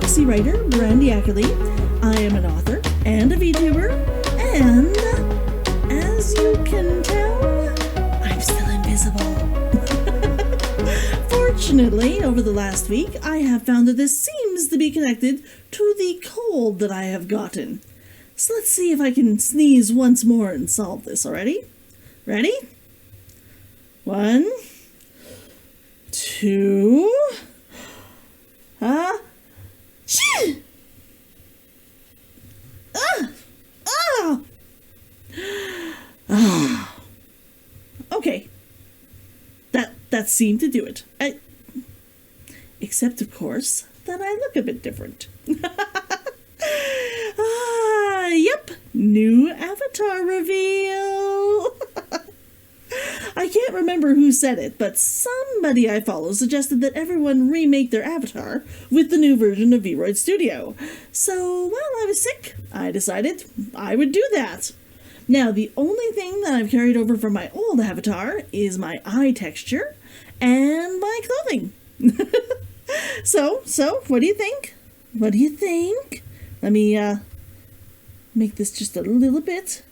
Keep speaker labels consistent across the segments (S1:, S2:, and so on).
S1: FoxyWriter Brandy Ackley. I am an author and a VTuber, and as you can tell, I'm still invisible. Fortunately, over the last week, I have found that this seems to be connected to the cold that I have gotten. So let's see if I can sneeze once more and solve this already. Ready? 1, 2, shoo! Okay. That seemed to do it. Except, of course, that I look a bit different. Yep. New avatar reveal. I can't remember who said it, but somebody I follow suggested that everyone remake their avatar with the new version of Vroid Studio. So, while I was sick, I decided I would do that. Now, the only thing that I've carried over from my old avatar is my eye texture and my clothing. So, what do you think? What do you think? Let me, make this just a little bit.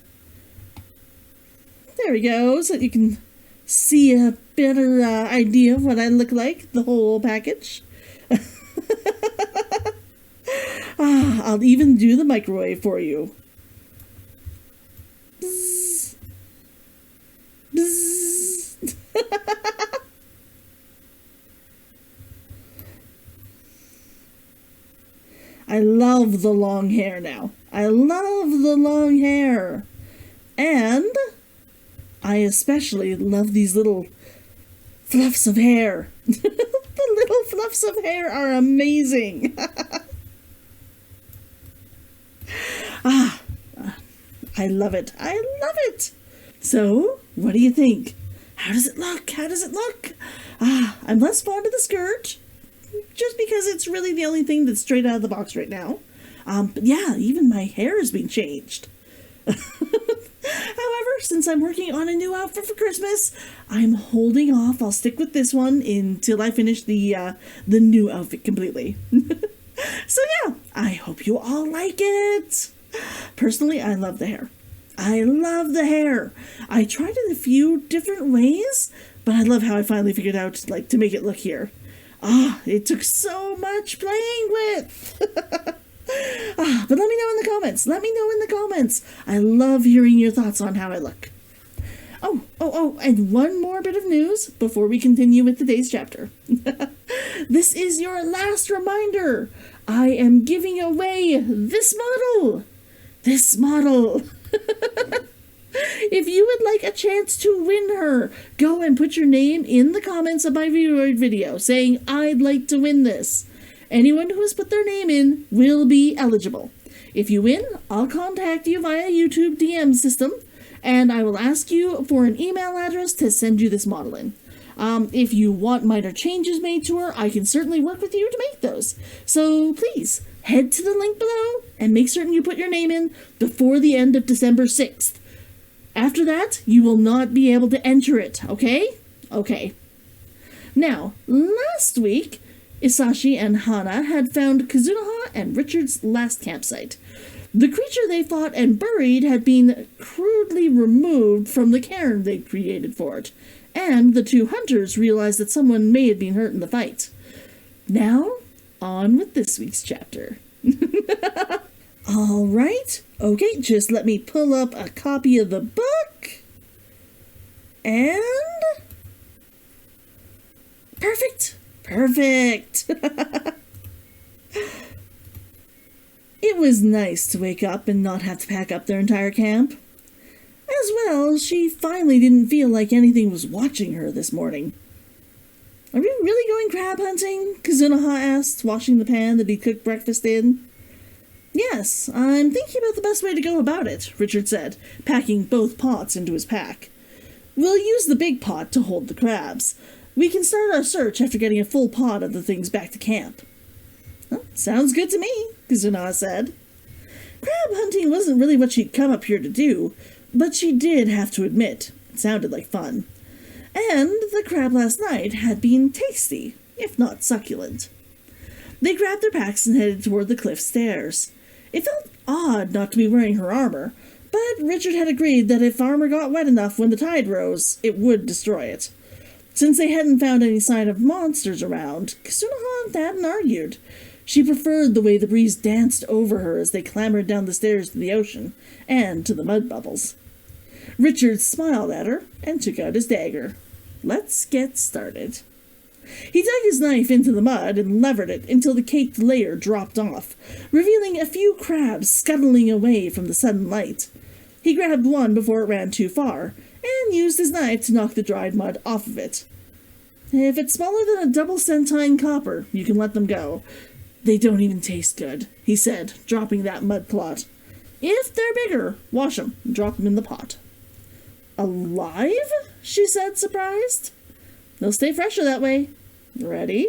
S1: There we go, so you can see a better idea of what I look like, the whole package. I'll even do the microwave for you. Bzz. Bzz. I love the long hair now. I love the long hair. And I especially love these little fluffs of hair. The little fluffs of hair are amazing. I love it. I love it. So, what do you think? How does it look? How does it look? I'm less fond of the skirt, just because it's really the only thing that's straight out of the box right now. But yeah, even my hair has been changed. However, since I'm working on a new outfit for Christmas, I'm holding off. I'll stick with this one until I finish the new outfit completely. So yeah, I hope you all like it. Personally, I love the hair. I love the hair. I tried it a few different ways, but I love how I finally figured out to make it look here. It took so much playing with. But let me know in the comments. Let me know in the comments. I love hearing your thoughts on how I look. Oh, and one more bit of news before we continue with today's chapter. This is your last reminder. I am giving away this model. This model. If you would like a chance to win her, go and put your name in the comments of my Vroid video saying, I'd like to win this. Anyone who has put their name in will be eligible. If you win, I'll contact you via YouTube DM system, and I will ask you for an email address to send you this model in. If you want minor changes made to her, I can certainly work with you to make those. So please, head to the link below and make certain you put your name in before the end of December 6th. After that, you will not be able to enter it, okay? Okay. Now, last week, Isashi and Hana had found Kitsune-ken and Richard's last campsite. The creature they fought and buried had been crudely removed from the cairn they'd created for it, and the two hunters realized that someone may have been hurt in the fight. Now, on with this week's chapter. All right. Okay, just let me pull up a copy of the book. And perfect. It was nice to wake up and not have to pack up their entire camp. As well, she finally didn't feel like anything was watching her this morning. Are we really going crab hunting? Kitsune-ken asked, washing the pan that he cooked breakfast in. Yes, I'm thinking about the best way to go about it, Richard said, packing both pots into his pack. We'll use the big pot to hold the crabs. We can start our search after getting a full pot of the things back to camp. Well, sounds good to me, Kitsune said. Crab hunting wasn't really what she'd come up here to do, but she did have to admit, it sounded like fun. And the crab last night had been tasty, if not succulent. They grabbed their packs and headed toward the cliff stairs. It felt odd not to be wearing her armor, but Richard had agreed that if armor got wet enough when the tide rose, it would destroy it. Since they hadn't found any sign of monsters around, Kitsune-ken hadn't argued. She preferred the way the breeze danced over her as they clambered down the stairs to the ocean, and to the mud bubbles. Richard smiled at her and took out his dagger. Let's get started. He dug his knife into the mud and levered it until the caked layer dropped off, revealing a few crabs scuttling away from the sudden light. He grabbed one before it ran too far, and used his knife to knock the dried mud off of it. If it's smaller than a double centine copper, you can let them go. They don't even taste good, he said, dropping that mud clot. If they're bigger, wash them and drop them in the pot. Alive? She said, surprised. They'll stay fresher that way. Ready?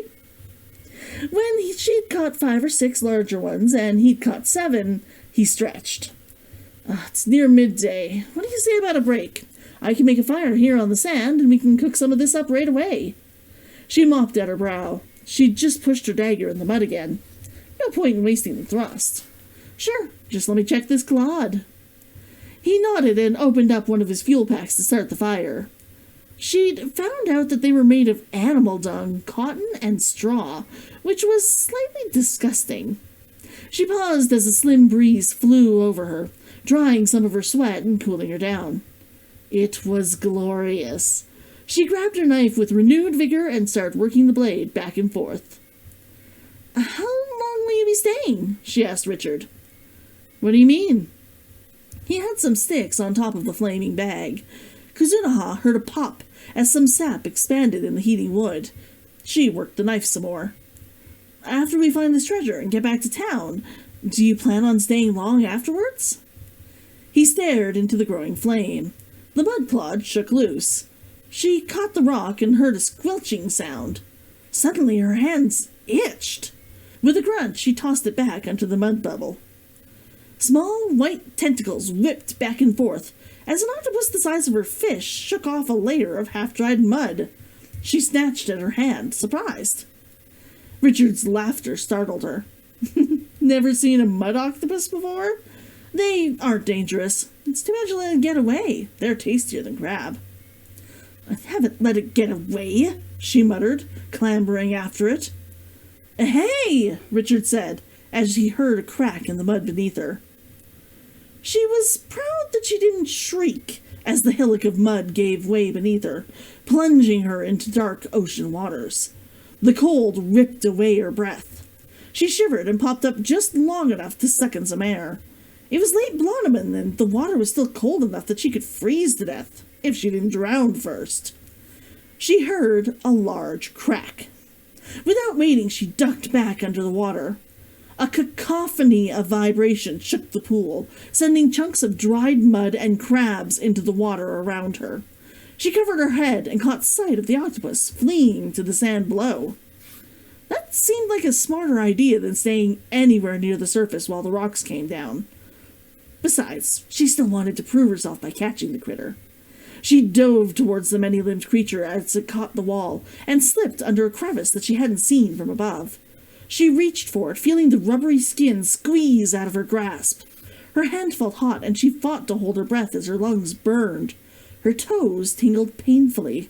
S1: When she'd caught 5 or 6 larger ones, and he'd caught 7, he stretched. It's near midday. What do you say about a break? I can make a fire here on the sand, and we can cook some of this up right away. She mopped at her brow. She'd just pushed her dagger in the mud again. No point in wasting the thrust. Sure, just let me check this clod. He nodded and opened up one of his fuel packs to start the fire. She'd found out that they were made of animal dung, cotton, and straw, which was slightly disgusting. She paused as a slim breeze flew over her, drying some of her sweat and cooling her down. It was glorious. She grabbed her knife with renewed vigor and started working the blade back and forth. How long will you be staying? She asked Richard. What do you mean? He had some sticks on top of the flaming bag. Kitsune-ken heard a pop as some sap expanded in the heating wood. She worked the knife some more. After we find this treasure and get back to town, do you plan on staying long afterwards? He stared into the growing flame. The mud clod shook loose. She caught the rock and heard a squelching sound. Suddenly her hands itched. With a grunt, she tossed it back onto the mud bubble. Small white tentacles whipped back and forth as an octopus the size of her fish shook off a layer of half-dried mud. She snatched at her hand, surprised. Richard's laughter startled her. Never seen a mud octopus before? They aren't dangerous. It's too much to let it get away. They're tastier than crab. I haven't let it get away, she muttered, clambering after it. Hey, Richard said, as he heard a crack in the mud beneath her. She was proud that she didn't shriek as the hillock of mud gave way beneath her, plunging her into dark ocean waters. The cold ripped away her breath. She shivered and popped up just long enough to suck in some air. It was late Blonneman, and the water was still cold enough that she could freeze to death, if she didn't drown first. She heard a large crack. Without waiting, she ducked back under the water. A cacophony of vibration shook the pool, sending chunks of dried mud and crabs into the water around her. She covered her head and caught sight of the octopus fleeing to the sand below. That seemed like a smarter idea than staying anywhere near the surface while the rocks came down. Besides, she still wanted to prove herself by catching the critter. She dove towards the many-limbed creature as it caught the wall and slipped under a crevice that she hadn't seen from above. She reached for it, feeling the rubbery skin squeeze out of her grasp. Her hand felt hot, and she fought to hold her breath as her lungs burned. Her toes tingled painfully.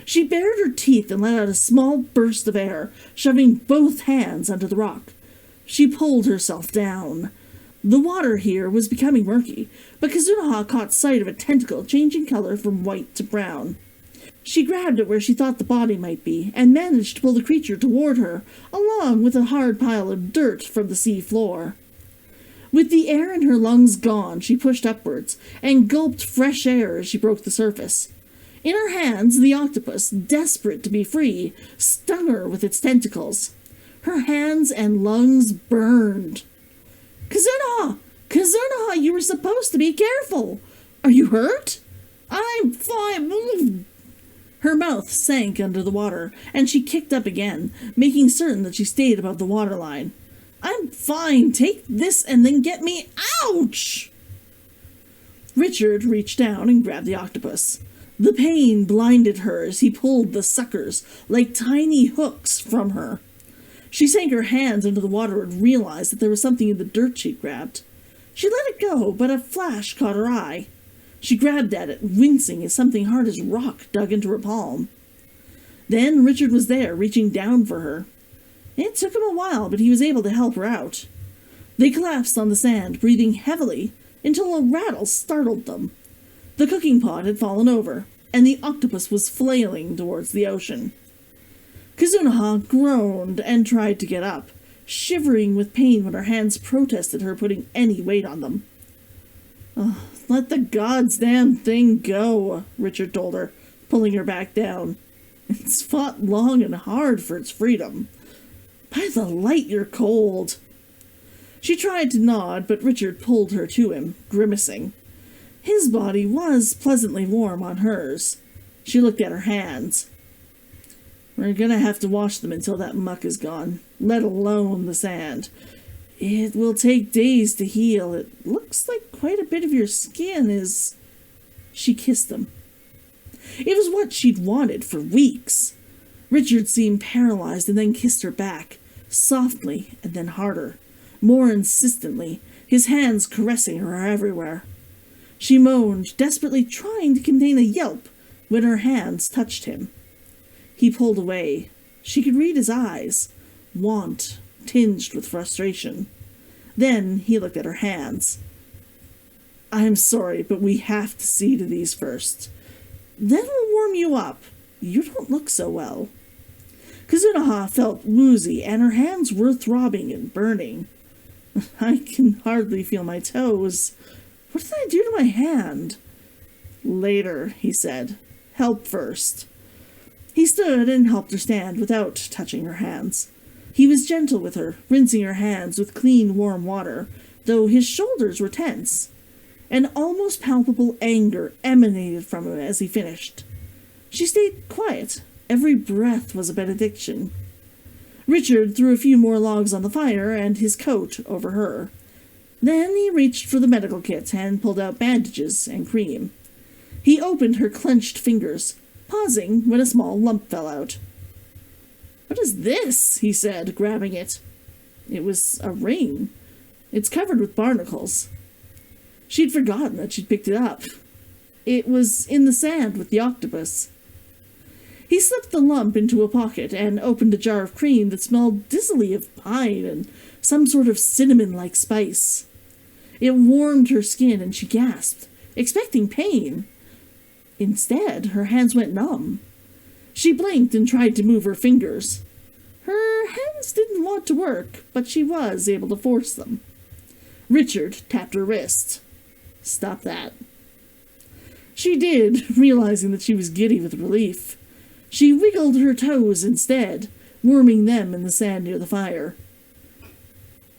S1: She bared her teeth and let out a small burst of air, shoving both hands under the rock. She pulled herself down. The water here was becoming murky, but Kitsune-ken caught sight of a tentacle changing color from white to brown. She grabbed it where she thought the body might be, and managed to pull the creature toward her, along with a hard pile of dirt from the sea floor. With the air in her lungs gone, she pushed upwards, and gulped fresh air as she broke the surface. In her hands, the octopus, desperate to be free, stung her with its tentacles. Her hands and lungs burned. Kitsune-ken! Kitsune-ken, you were supposed to be careful! Are you hurt? I'm fine. Her mouth sank under the water, and she kicked up again, making certain that she stayed above the waterline. I'm fine. Take this and then get me. Ouch! Richard reached down and grabbed the octopus. The pain blinded her as he pulled the suckers like tiny hooks from her. She sank her hands into the water and realized that there was something in the dirt she'd grabbed. She let it go, but a flash caught her eye. She grabbed at it, wincing as something hard as rock dug into her palm. Then Richard was there, reaching down for her. It took him a while, but he was able to help her out. They collapsed on the sand, breathing heavily, until a rattle startled them. The cooking pot had fallen over, and the octopus was flailing towards the ocean. Kitsune-ken groaned and tried to get up, shivering with pain when her hands protested her putting any weight on them. "Oh, let the goddamn thing go," Richard told her, pulling her back down. "It's fought long and hard for its freedom. By the light, you're cold." She tried to nod, but Richard pulled her to him, grimacing. His body was pleasantly warm on hers. She looked at her hands. "We're gonna have to wash them until that muck is gone, let alone the sand. It will take days to heal. It looks like quite a bit of your skin is—" She kissed him. It was what she'd wanted for weeks. Richard seemed paralyzed and then kissed her back, softly and then harder, more insistently, his hands caressing her everywhere. She moaned, desperately trying to contain a yelp, when her hands touched him. He pulled away. She could read his eyes, want tinged with frustration. Then he looked at her hands. "I'm sorry, but we have to see to these first. Then we'll warm you up. You don't look so well." Kitsune-ken felt woozy, and her hands were throbbing and burning. "I can hardly feel my toes. What did I do to my hand?" "Later," he said. "Help first." He stood and helped her stand without touching her hands. He was gentle with her, rinsing her hands with clean, warm water, though his shoulders were tense. An almost palpable anger emanated from him as he finished. She stayed quiet. Every breath was a benediction. Richard threw a few more logs on the fire and his coat over her. Then he reached for the medical kit and pulled out bandages and cream. He opened her clenched fingers, pausing when a small lump fell out. "What is this?" he said, grabbing it. It was a ring. It's covered with barnacles. She'd forgotten that she'd picked it up. It was in the sand with the octopus. He slipped the lump into a pocket and opened a jar of cream that smelled dizzily of pine and some sort of cinnamon-like spice. It warmed her skin and she gasped, expecting pain. Instead, her hands went numb. She blinked and tried to move her fingers. Her hands didn't want to work, but she was able to force them. Richard tapped her wrist. "Stop that." She did, realizing that she was giddy with relief. She wiggled her toes instead, warming them in the sand near the fire.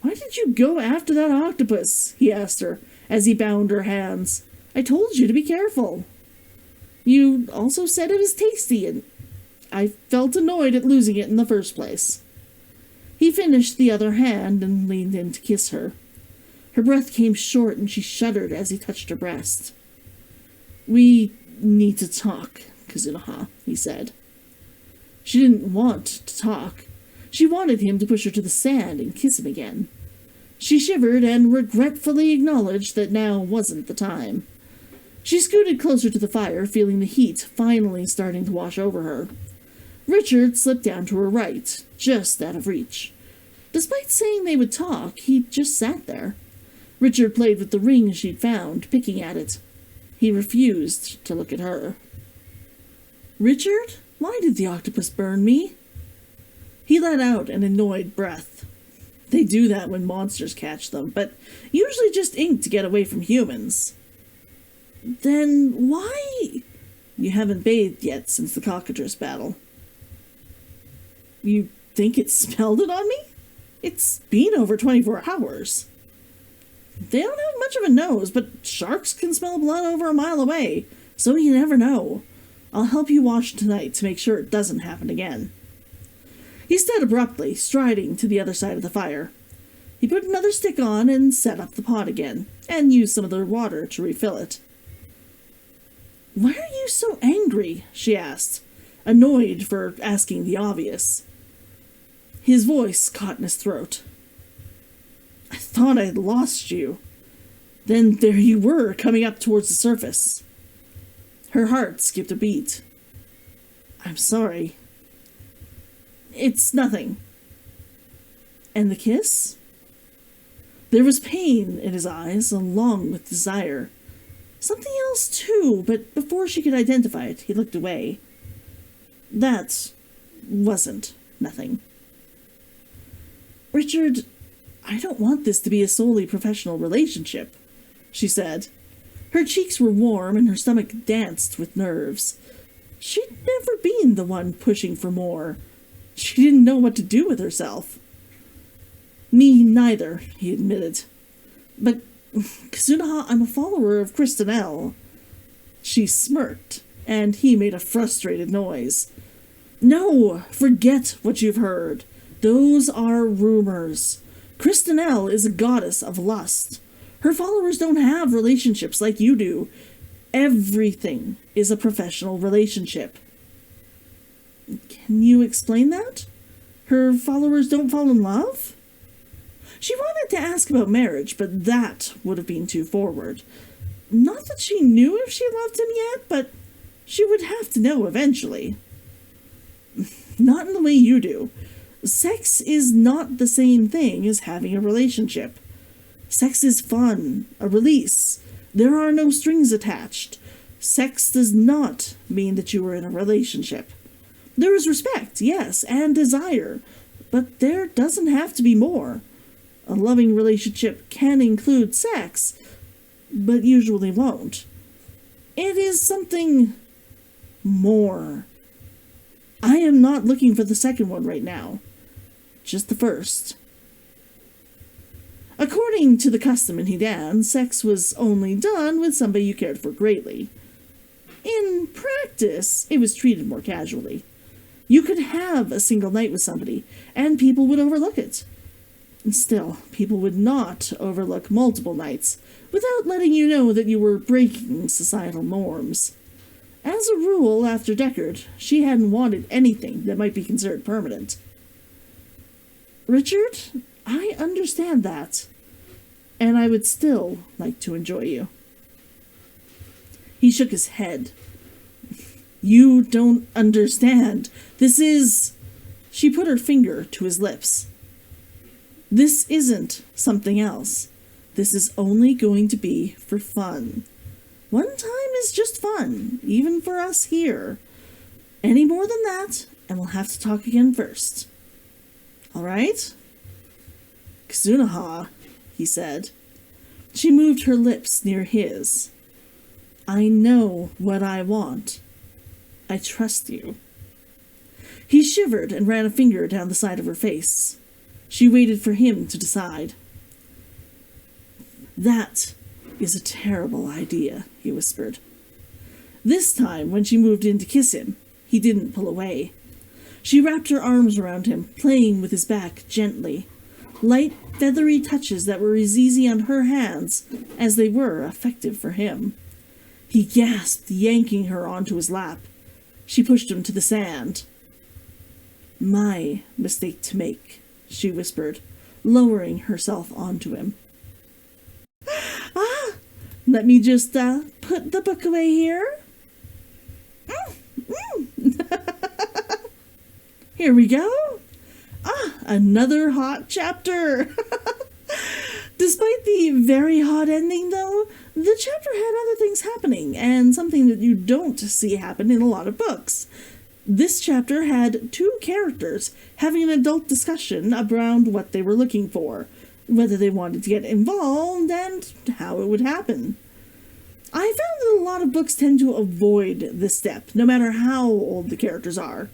S1: "Why did you go after that octopus?" he asked her, as he bound her hands. "I told you to be careful." "You also said it was tasty, and I felt annoyed at losing it in the first place." He finished the other hand and leaned in to kiss her. Her breath came short and she shuddered as he touched her breast. "We need to talk, Kitsune-ken," he said. She didn't want to talk. She wanted him to push her to the sand and kiss him again. She shivered and regretfully acknowledged that now wasn't the time. She scooted closer to the fire, feeling the heat finally starting to wash over her. Richard slipped down to her right, just out of reach. Despite saying they would talk, he just sat there. Richard played with the ring she'd found, picking at it. He refused to look at her. "Richard, why did the octopus burn me?" He let out an annoyed breath. They do that when monsters catch them, but usually just ink to get away from humans. "Then why—" "You haven't bathed yet since the cockatrice battle." "You think it smelled it on me? It's been over 24 hours. They don't have much of a nose, but sharks can smell blood over a mile away, so you never know. I'll help you wash tonight to make sure it doesn't happen again." He stood abruptly, striding to the other side of the fire. He put another stick on and set up the pot again, and used some of the water to refill it. "Why are you so angry?" she asked, annoyed for asking the obvious. His voice caught in his throat. I thought I'd lost you. Then there you were, coming up towards the surface. Her heart skipped a beat. I'm sorry. It's nothing. And the kiss? There was pain in his eyes, along with desire. Something else, too, but before she could identify it, he looked away. That wasn't nothing. Richard, I don't want this to be a solely professional relationship, she said. Her cheeks were warm and her stomach danced with nerves. She'd never been the one pushing for more. She didn't know what to do with herself. Me neither, he admitted. But, Kitsune-ken, I'm a follower of Kitsune-ken. She smirked, and he made a frustrated noise. No, forget what you've heard. Those are rumors. Kitsune-ken is a goddess of lust. Her followers don't have relationships like you do. Everything is a professional relationship. Can you explain that? Her followers don't fall in love? She wanted to ask about marriage, but that would have been too forward. Not that she knew if she loved him yet, but she would have to know eventually. Not in the way you do. Sex is not the same thing as having a relationship. Sex is fun, a release. There are no strings attached. Sex does not mean that you are in a relationship. There is respect, yes, and desire, but there doesn't have to be more. A loving relationship can include sex, but usually won't. It is something more. I am not looking for the second one right now. Just the first. According to the custom in Hidan, sex was only done with somebody you cared for greatly. In practice, it was treated more casually. You could have a single night with somebody, and people would overlook it. And still, people would not overlook multiple nights without letting you know that you were breaking societal norms. As a rule, after Deckard, she hadn't wanted anything that might be considered permanent. Richard, I understand that, and I would still like to enjoy you. He shook his head. You don't understand. This is... She put her finger to his lips. This isn't something else. This is only going to be for fun. One time is just fun, even for us here. Any more than that, and we'll have to talk again first. All right? Kitsune-ken, he said. She moved her lips near his. I know what I want. I trust you. He shivered and ran a finger down the side of her face. She waited for him to decide. That is a terrible idea, he whispered. This time, when she moved in to kiss him, he didn't pull away. She wrapped her arms around him, playing with his back gently. Light, feathery touches that were as easy on her hands as they were effective for him. He gasped, yanking her onto his lap. She pushed him to the sand. My mistake to make, she whispered, lowering herself onto him. Let me just put the book away here. Here we go. Another hot chapter. Despite the very hot ending, though, the chapter had other things happening, and something that you don't see happen in a lot of books. This chapter had two characters having an adult discussion around what they were looking for, whether they wanted to get involved, and how it would happen. I found that a lot of books tend to avoid this step, no matter how old the characters are.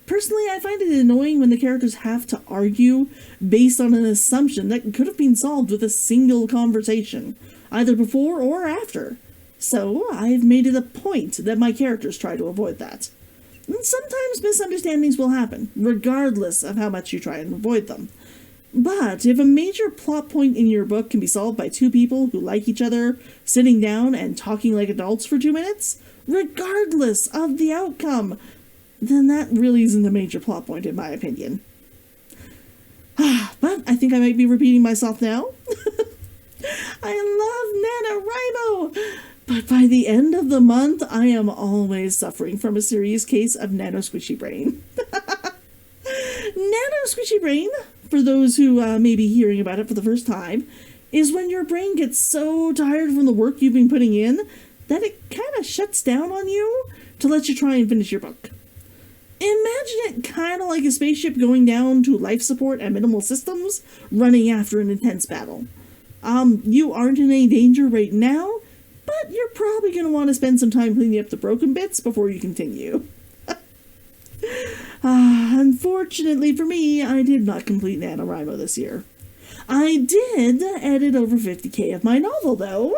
S1: Personally, I find it annoying when the characters have to argue based on an assumption that could have been solved with a single conversation, either before or after. So, I've made it a point that my characters try to avoid that. And sometimes misunderstandings will happen, regardless of how much you try and avoid them. But if a major plot point in your book can be solved by two people who like each other, sitting down and talking like adults for 2 minutes, regardless of the outcome, then that really isn't a major plot point in my opinion. But I think I might be repeating myself now. I love NaNoWriMo! But by the end of the month, I am always suffering from a serious case of nano squishy brain. Nano squishy brain, for those who may be hearing about it for the first time, is when your brain gets so tired from the work you've been putting in that it kind of shuts down on you to let you try and finish your book. Imagine it kind of like a spaceship going down to life support and minimal systems, running after an intense battle. You aren't in any danger right now, but you're probably going to want to spend some time cleaning up the broken bits before you continue. Unfortunately for me, I did not complete NaNoWriMo this year. I did edit over 50k of my novel, though,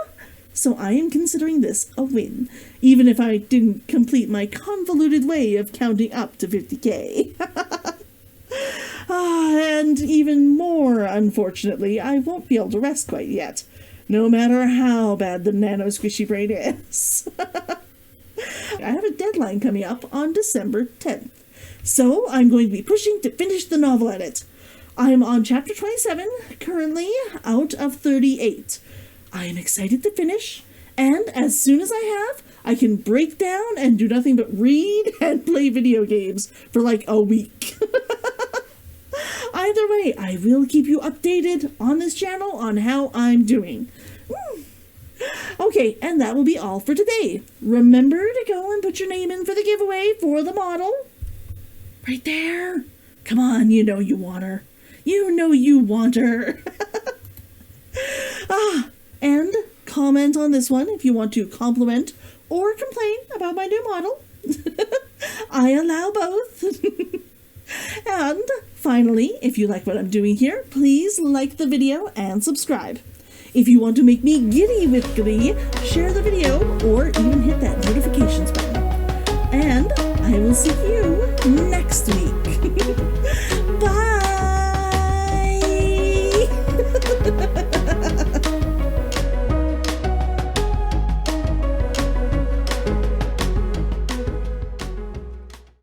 S1: so I am considering this a win, even if I didn't complete my convoluted way of counting up to 50k. And even more unfortunately, I won't be able to rest quite yet, no matter how bad the nano squishy brain is. I have a deadline coming up on December 10th, so I'm going to be pushing to finish the novel edit. I'm on chapter 27, currently out of 38. I am excited to finish, and as soon as I can break down and do nothing but read and play video games for like a week. Either way, I will keep you updated on this channel on how I'm doing. Okay, and that will be all for today. Remember to go and put your name in for the giveaway for the model. Right there. Come on, you know you want her. You know you want her. And comment on this one if you want to compliment or complain about my new model. I allow both. And finally, if you like what I'm doing here, please like the video and subscribe. If you want to make me giddy with glee, share the video or even hit that notifications button. And I will see you next week. Bye!